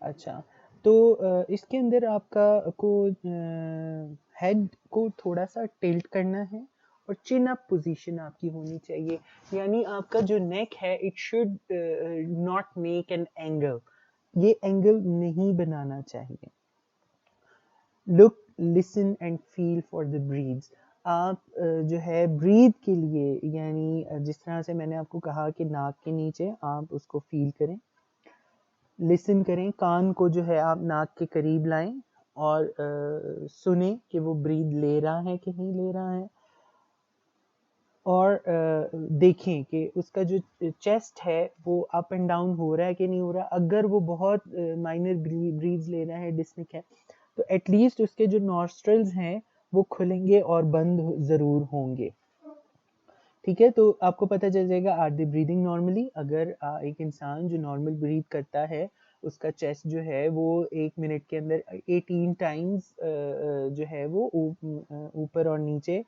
अच्छा, तो इसके अंदर आपका को हेड को थोड़ा सा टिल्ट करना है और चिन अप पोजीशन आपकी होनी चाहिए, यानी आपका जो नेक है it should not make an angle, ये एंगल नहीं बनाना चाहिए। Look, listen and feel for the breaths. आप जो है ब्रीथ के लिए, यानी जिस तरह से मैंने आपको कहा कि नाक के नीचे आप उसको फील करें, लिसन करें, कान को जो है आप नाक के करीब लाएं और सुने कि वो ब्रीथ ले रहा है कि नहीं ले रहा है, और देखें कि उसका जो चेस्ट है वो अप एंड डाउन हो रहा है कि नहीं हो रहा। अगर वो बहुत माइनर ब्रीथ्स ले रहा है, डिस्निक है, तो एटलीस्ट उसके जो नॉस्ट्रल्स हैं वो खुलेंगे और बंद ज़रूर होंगे। ठीक है, तो आपको पता चल जाएगा आर दे ब्रीदिंग नॉर्मली। अगर एक इंसान जो नॉर्मल ब्रीथ करता है उसका चेस्ट जो है वो 1 मिनट के अंदर 18 टाइम्स जो है वो ऊपर और नीचे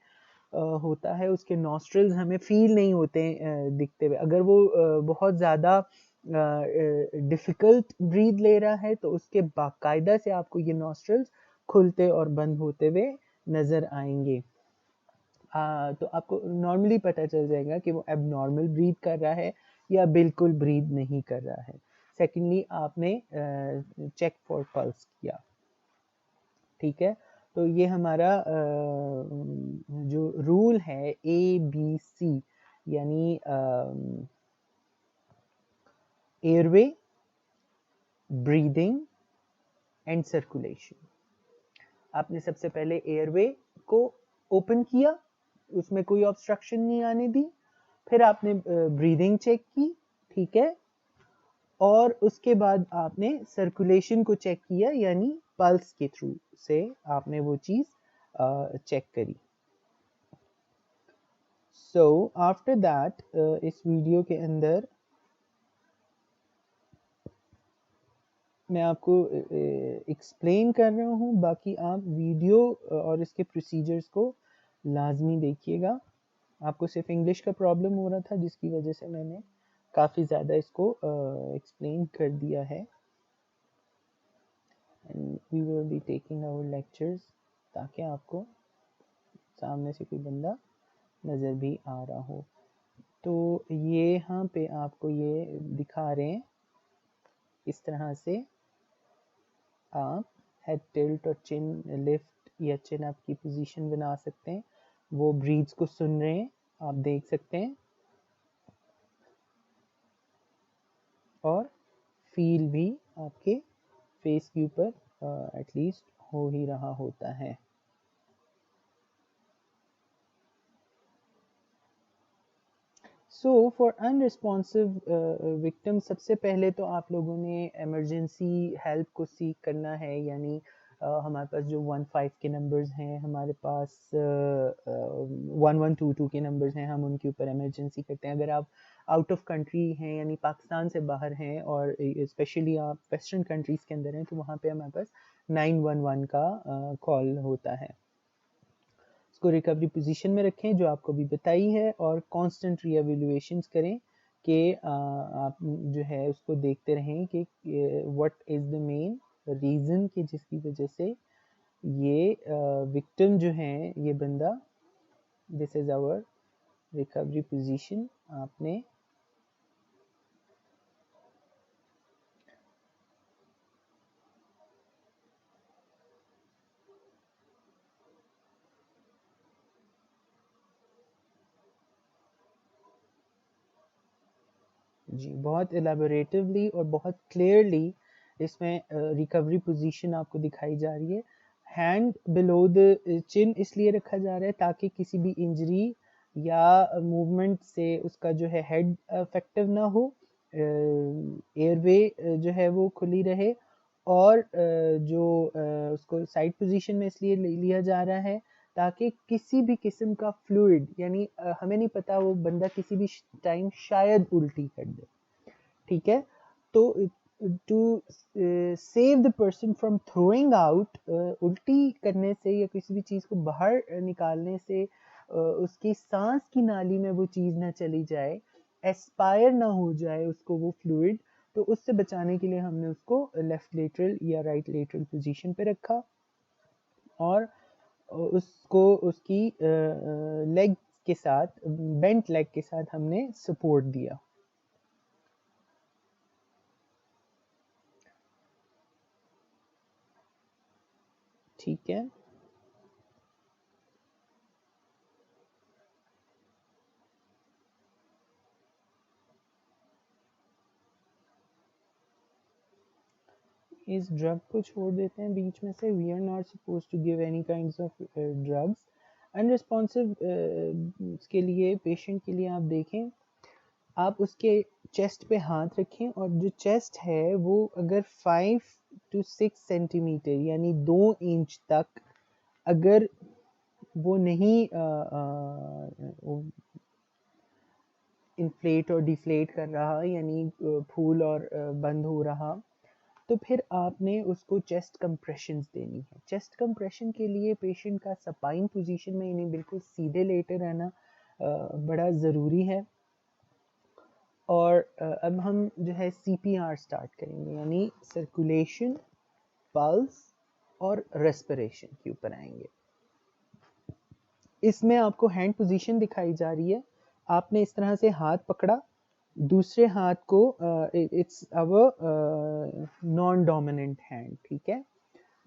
होता है, उसके नॉस्ट्रल्स हमें फील नहीं होते दिखते हुए। अगर वो बहुत ज़्यादा डिफ़िकल्ट ब्रीथ ले रहा है तो उसके बाकायदा से आपको ये नॉस्ट्रल्स खुलते और बंद होते हुए नज़र आएंगे। तो आपको नॉर्मली पता चल जाएगा कि वो एबनॉर्मल ब्रीथ कर रहा है या बिल्कुल ब्रीथ नहीं कर रहा है। सेकेंडली आपने चेक फॉर पल्स किया। ठीक है, तो ये हमारा जो रूल है ABC, यानी एयरवे, ब्रीदिंग एंड सर्कुलेशन। आपने सबसे पहले एयरवे को ओपन किया, उसमें कोई ऑब्स्ट्रक्शन नहीं आने दी, फिर आपने ब्रीदिंग चेक की, ठीक है, और उसके बाद आपने सर्कुलेशन को चेक किया, यानी पल्स के थ्रू से आपने वो चीज़ चेक करी। सो आफ्टर दैट इस वीडियो के अंदर मैं आपको एक्सप्लेन कर रहा हूँ, बाकी आप वीडियो और इसके प्रोसीजर्स को लाजमी देखिएगा। आपको सिर्फ इंग्लिश का प्रॉब्लम हो रहा था जिसकी वजह से मैंने काफ़ी ज़्यादा इसको एक्सप्लेन कर दिया है। And we will be taking our lectures ताकि आपको सामने से कोई बंदा नज़र भी आ रहा हो। तो ये यहाँ पे आपको ये दिखा रहे हैं, इस तरह से आप हेड टिल्ट और चिन लिफ्ट या चिन अप की पोजीशन बना सकते हैं। वो ब्रीथ्स को सुन रहे हैं, आप देख सकते हैं, और फील भी आपके फेस के ऊपर एटलीस्ट हो ही रहा होता है। सो फॉर अनरिस्पॉन्सिव विक्टिम, सबसे पहले तो आप लोगों ने इमरजेंसी हेल्प को सीख करना है, यानी हमारे पास जो 15 के नंबर्स हैं, हमारे पास 1122 के नंबर्स हैं, हम उनके ऊपर इमरजेंसी करते हैं। अगर आप आउट ऑफ कंट्री हैं, यानी पाकिस्तान से बाहर हैं, और स्पेशली आप वेस्टर्न कंट्रीज़ के अंदर हैं, तो वहाँ पे हमारे पास 911 का कॉल होता है। इसको रिकवरी पोजीशन में रखें जो आपको भी बताई है, और कांस्टेंट रीएवैल्यूएशंस करें कि आप जो है उसको देखते रहें कि what is the main reason कि जिसकी वजह से ये विक्टिम जो है, ये बंदा, this is our recovery position. आपने जी बहुत एलेबोरेटिवली और बहुत क्लियरली इसमें रिकवरी पोजीशन आपको दिखाई जा रही है। हैंड बिलो द चिन इसलिए रखा जा रहा है ताकि किसी भी इंजरी या मूवमेंट से उसका जो है हेड अफेक्टिव ना हो, एयरवे जो है वो खुली रहे, और जो उसको साइड पोजीशन में इसलिए लिया जा रहा है ताकि किसी भी किस्म का फ्लूइड, यानी हमें नहीं पता वो बंदा किसी भी टाइम शायद उल्टी कर दे, ठीक है, तो to save the person from throwing out, उल्टी करने से या किसी भी चीज़ को बाहर निकालने से उसकी सांस की नाली में वो चीज़ ना चली जाए, एस्पायर ना हो जाए उसको वो फ्लूइड, तो उससे बचाने के लिए हमने उसको लेफ्ट लेटरल या राइट लेटरल पोजीशन पे रखा और उसको उसकी लेग के साथ, बेंट लेग के साथ हमने सपोर्ट दिया। ठीक है, इस ड्रग को छोड़ देते हैं बीच में से। We are not suppose to give any kinds of drugs. Unresponsive के लिए, पेशेंट के लिए आप देखें, आप उसके चेस्ट पे हाथ रखें और जो चेस्ट है वो अगर 5 to 6 सेंटीमीटर यानी 2 इंच तक अगर वो नहीं इन्फ्लेट और डिफ्लेट कर रहा, यानी फूल और बंद हो रहा, तो फिर आपने उसको चेस्ट कंप्रेशंस देनी है। चेस्ट कंप्रेशन के लिए पेशेंट का सपाइन पोजीशन में, यानी बिल्कुल सीधे लेटे रहना बड़ा ज़रूरी है। और अब हम जो है CPR स्टार्ट करेंगे, यानी सर्कुलेशन, पल्स और रेस्पिरेशन के ऊपर आएंगे। इसमें आपको हैंड पोजीशन दिखाई जा रही है। आपने इस तरह से हाथ पकड़ा, दूसरे हाथ को it's our non dominant hand, ठीक है।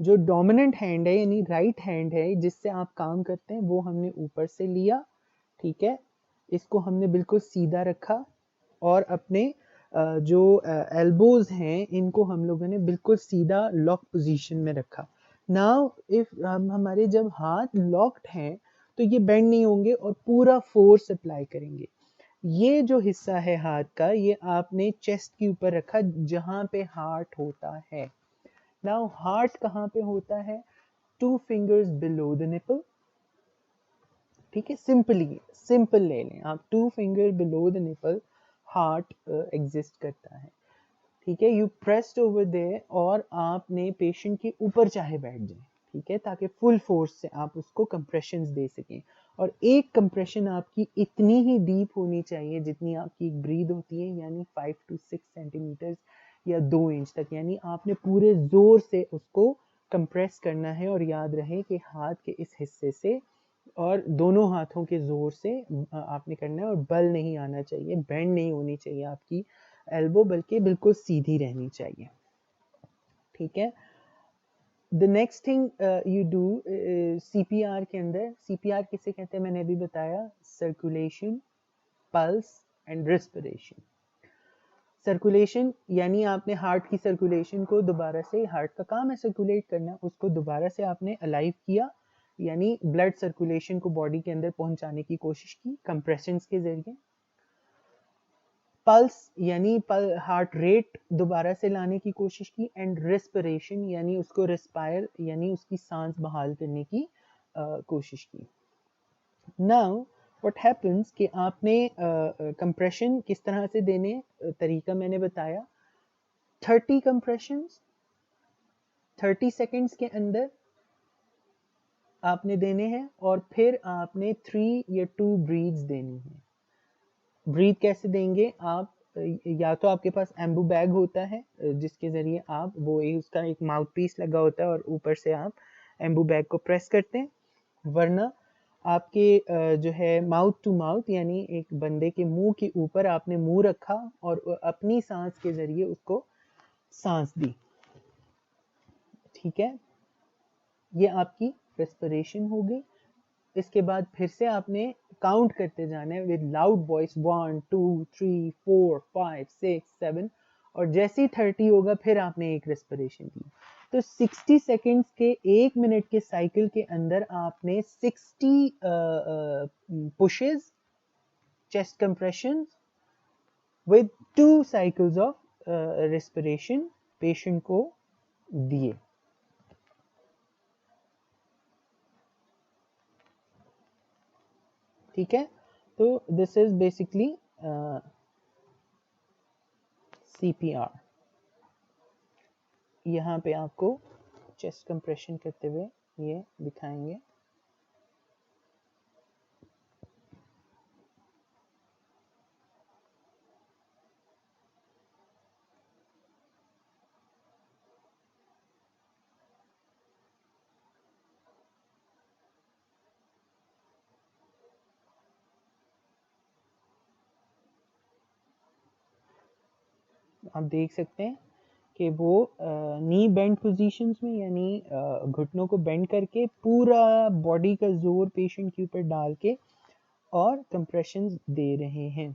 जो डोमिनेंट हैंड है यानी राइट हैंड है जिससे आप काम करते हैं, वो हमने ऊपर से लिया, ठीक है। इसको हमने बिल्कुल सीधा रखा और अपने जो एल्बोज हैं इनको हम लोगों ने बिल्कुल सीधा लॉक पोजीशन में रखा। नाउ इफ हम हमारे जब हाथ लॉक्ड हैं तो ये बेंड नहीं होंगे और पूरा फोर्स अप्लाई करेंगे। ये जो हिस्सा है हाथ का, ये आपने चेस्ट के ऊपर रखा जहां पे हार्ट होता है। नाउ हार्ट कहाँ पे होता है? 2 फिंगर्स बिलो द निपल, ठीक है। सिंपल ले लें आप, 2 finger below the nipple heart exist करता है, ठीक है। यू प्रेस्ड ओवर देयर और आपने पेशेंट के ऊपर चाहे बैठ जाए, ठीक है, ताकि फुल फोर्स से आप उसको कंप्रेशंस दे सकें। और एक कंप्रेशन आपकी इतनी ही डीप होनी चाहिए जितनी आपकी एक ब्रीद होती है, यानी 5 to 6 सेंटीमीटर या 2 इंच तक, यानी आपने पूरे जोर से उसको कंप्रेस करना है। और याद रहे कि हाथ के इस हिस्से से और दोनों हाथों के जोर से आपने करना है और बल नहीं आना चाहिए, बेंड नहीं होनी चाहिए आपकी एल्बो, बल्कि बिल्कुल सीधी रहनी चाहिए, ठीक है। The next thing you do CPR के अंदर, CPR किसे कहते हैं मैंने अभी बताया, circulation, pulse and respiration. Circulation यानी आपने हार्ट की सर्कुलेशन को दोबारा से, हार्ट का काम है सर्कुलेट करना, उसको दोबारा से आपने अलाइव किया, यानी ब्लड सर्कुलेशन को बॉडी के अंदर पहुंचाने की कोशिश की कंप्रेशंस के जरिए। पल्स यानी हार्ट रेट दोबारा से लाने की कोशिश की, एंड रेस्पिरेशन यानी उसको रेस्पायर यानी उसकी सांस बहाल करने की कोशिश की। नाउ व्हाट हैपेंस कि आपने कंप्रेशन किस तरह से देने, तरीका मैंने बताया। 30 कंप्रेशंस 30 सेकेंड्स के अंदर आपने देने हैं और फिर आपने 3 या 2 ब्रीथ्स देनी है। ब्रीथ कैसे देंगे आप? या तो आपके पास एम्बू बैग होता है जिसके जरिए आप, वो उसका एक माउथ पीस लगा होता है और ऊपर से आप एम्बू बैग को प्रेस करते हैं, वरना आपके जो है माउथ टू माउथ, यानी एक बंदे के मुंह के ऊपर आपने मुंह रखा और अपनी सांस के जरिए उसको सांस दी, ठीक है। ये आपकी रेस्पिरेशन हो गई। इसके बाद फिर से आपने काउंट करते जाना है विद लाउड वॉइस, 1 2 3 4 5 6 7, और जैसे ही 30 होगा फिर आपने एक रेस्पिरेशन की। तो 60 सेकेंड्स के 1 मिनट के साइकिल के अंदर आपने 60 pushes, chest compression with 2 cycles of respiration patient को दिए, ठीक है। तो दिस इज बेसिकली CPR। यहाँ पे आपको चेस्ट कंप्रेशन करते हुए ये दिखाएंगे। आप देख सकते हैं कि वो नी बेंड पोजीशंस में, यानी घुटनों को बेंड करके पूरा बॉडी का जोर पेशेंट के ऊपर डाल के और कंप्रेशंस दे रहे हैं।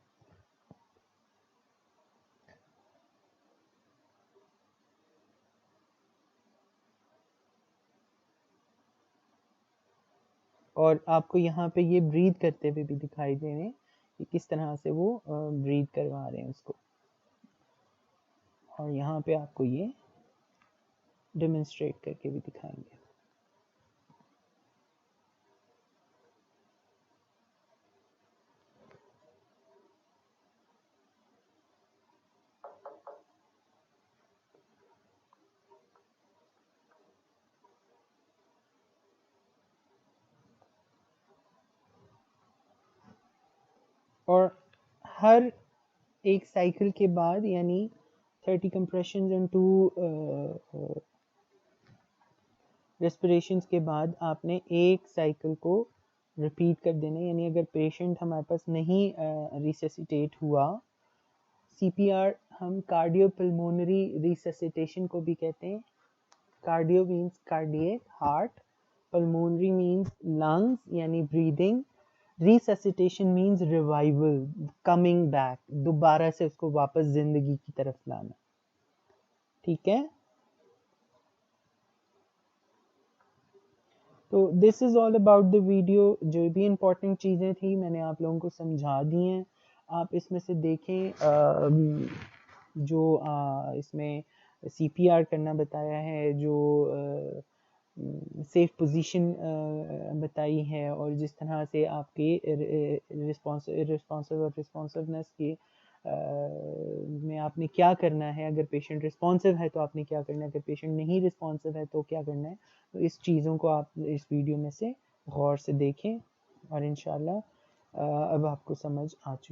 और आपको यहाँ पे ये ब्रीथ करते हुए भी दिखाई दे रहे हैं कि किस तरह से वो ब्रीथ करवा रहे हैं उसको, और यहाँ पे आपको ये डेमोन्स्ट्रेट करके भी दिखाएंगे। और हर एक साइकिल के बाद, यानी 30 कंप्रेशंस एंड 2 रेस्पिरेशंस के बाद आपने एक साइकिल को रिपीट कर देना। यानी अगर पेशेंट हमारे पास नहीं रिससिटेट हुआ, सीपीआर हम कार्डियोपल्मोनरी रिससिटेशन को भी कहते हैं। Cardio means cardiac heart, pulmonary means lungs यानी breathing, resuscitation means revival, coming back, दोबारा से उसको वापस जिंदगी की तरफ लाना। ठीक है, तो this is all about the video. जो भी इम्पोर्टेंट चीज़ें थी मैंने आप लोगों को समझा दी हैं। आप इसमें से देखें जो इसमें सीपीआर करना बताया है, जो सेफ पोजीशन बताई है, और जिस तरह से आपके रिस्पॉन्सिव और रिस्पॉन्सिवनेस के में आपने क्या करना है। अगर पेशेंट रिस्पॉन्सिव है तो आपने क्या करना है, अगर पेशेंट नहीं रिस्पॉन्सिव है तो क्या करना है। तो इस चीज़ों को आप इस वीडियो में से गौर से देखें और इंशाल्लाह अब आपको समझ आ चुकी